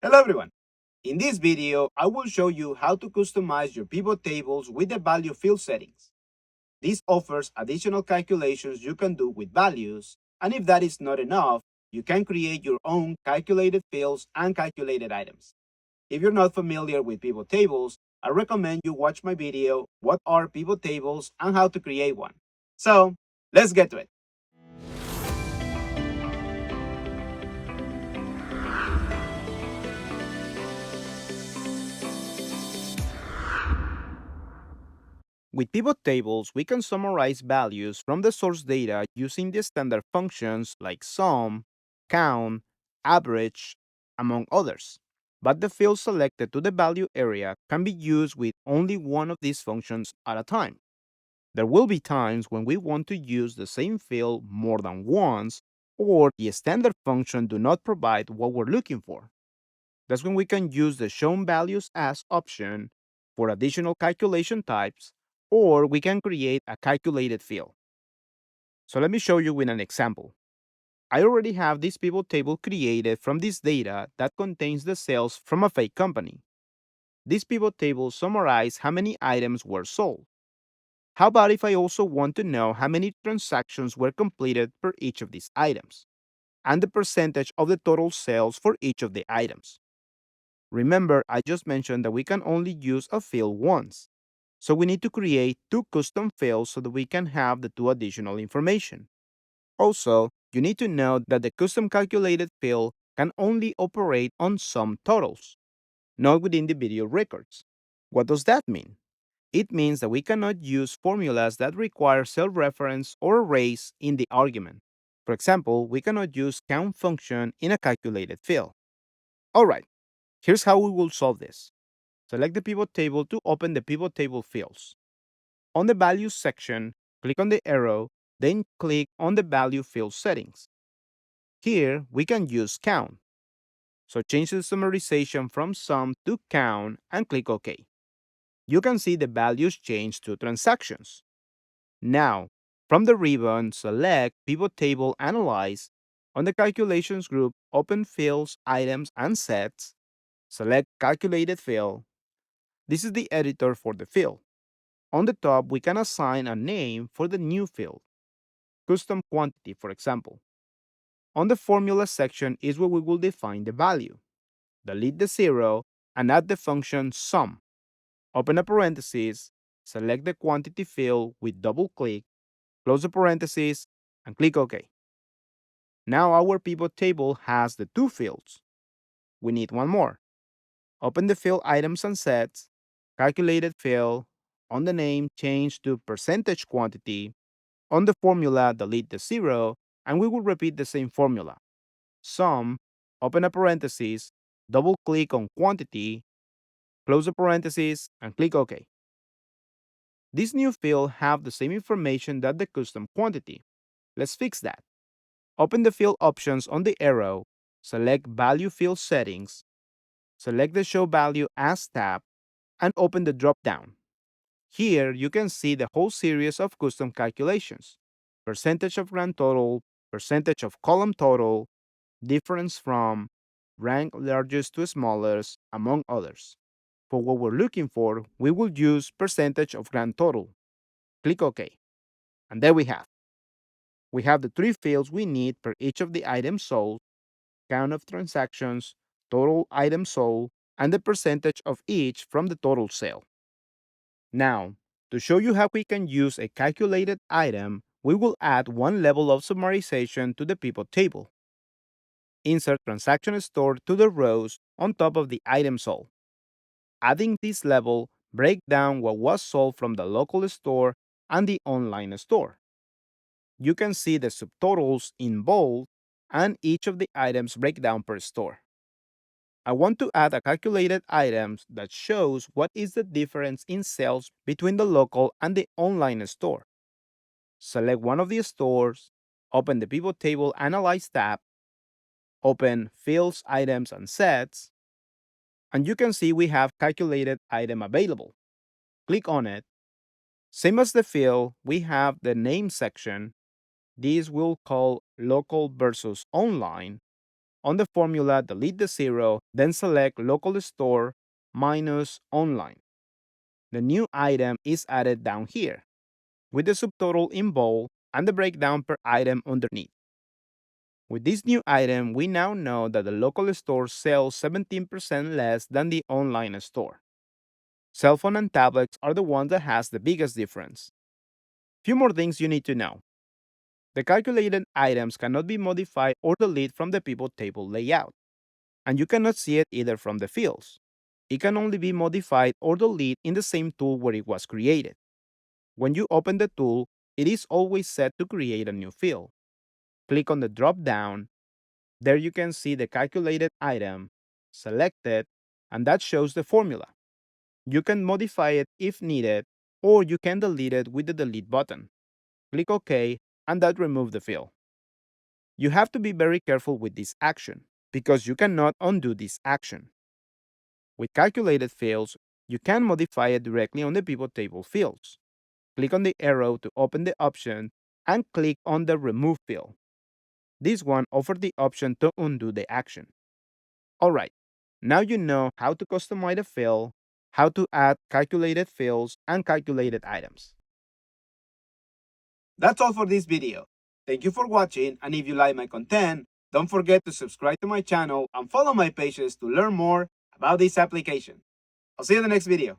Hello everyone! In this video, I will show you how to customize your pivot tables with the value field settings. This offers additional calculations you can do with values, and if that is not enough, you can create your own calculated fields and calculated items. If you're not familiar with pivot tables, I recommend you watch my video, What are pivot tables and how to create one. So, let's get to it. With pivot tables, we can summarize values from the source data using the standard functions like sum, count, average, among others. But the field selected to the value area can be used with only one of these functions at a time. There will be times when we want to use the same field more than once, or the standard function do not provide what we're looking for. That's when we can use the shown values as option for additional calculation types, or we can create a calculated field. So let me show you with an example. I already have this pivot table created from this data that contains the sales from a fake company. This pivot table summarizes how many items were sold. How about if I also want to know how many transactions were completed per each of these items, and the percentage of the total sales for each of the items? Remember, I just mentioned that we can only use a field once. So we need to create two custom fields so that we can have the two additional information. Also, you need to know that the custom calculated field can only operate on sum totals, not with individual records. What does that mean? It means that we cannot use formulas that require cell reference or arrays in the argument. For example, we cannot use count function in a calculated field. Alright, here's how we will solve this. Select the pivot table to open the pivot table fields. On the Values section, click on the arrow, then click on the Value Field Settings. Here, we can use Count. So change the summarization from Sum to Count and click OK. You can see the values change to transactions. Now, from the ribbon, select Pivot Table Analyze. On the Calculations group, open Fields, Items, and Sets. Select Calculated Field. This is the editor for the field. On the top, we can assign a name for the new field, custom quantity, for example. On the formula section is where we will define the value. Delete the zero and add the function sum. Open a parenthesis, select the quantity field with double click, close the parenthesis, and click OK. Now our pivot table has the two fields. We need one more. Open the field items and sets, calculated field, on the name change to percentage quantity, on the formula delete the zero, and we will repeat the same formula. Sum, open a parenthesis, double click on quantity, close the parenthesis, and click OK. This new field have the same information that the custom quantity. Let's fix that. Open the field options on the arrow, select Value Field Settings, select the Show Value As tab, and open the drop-down. Here, you can see the whole series of custom calculations. Percentage of grand total, percentage of column total, difference from, rank largest to smallest, among others. For what we're looking for, we will use percentage of grand total. Click OK. And there we have. We have the three fields we need per each of the items sold, count of transactions, total items sold, and the percentage of each from the total sale. Now, to show you how we can use a calculated item, we will add one level of summarization to the pivot table. Insert transaction stored to the rows on top of the item sold. Adding this level break down what was sold from the local store and the online store. You can see the subtotals in bold and each of the items breakdown per store. I want to add a calculated item that shows what is the difference in sales between the local and the online store. Select one of the stores, open the Pivot Table Analyze tab, open Fields, Items, and Sets, and you can see we have calculated item available. Click on it. Same as the field, we have the name section. This will call local versus online. On the formula, delete the 0, then select local store minus online. The new item is added down here, with the subtotal in bold and the breakdown per item underneath. With this new item, we now know that the local store sells 17% less than the online store. Cell phone and tablets are the ones that has the biggest difference. Few more things you need to know. The calculated items cannot be modified or deleted from the pivot table layout, and you cannot see it either from the fields. It can only be modified or deleted in the same tool where it was created. When you open the tool, it is always set to create a new field. Click on the drop-down. There you can see the calculated item, select it, and that shows the formula. You can modify it if needed, or you can delete it with the delete button. Click OK, and that removes the field. You have to be very careful with this action, because you cannot undo this action. With calculated fields, you can modify it directly on the pivot table fields. Click on the arrow to open the option, and click on the Remove field. This one offers the option to undo the action. Alright, now you know how to customize a field, how to add calculated fields and calculated items. That's all for this video. Thank you for watching, and if you like my content, don't forget to subscribe to my channel and follow my pages to learn more about this application. I'll see you in the next video.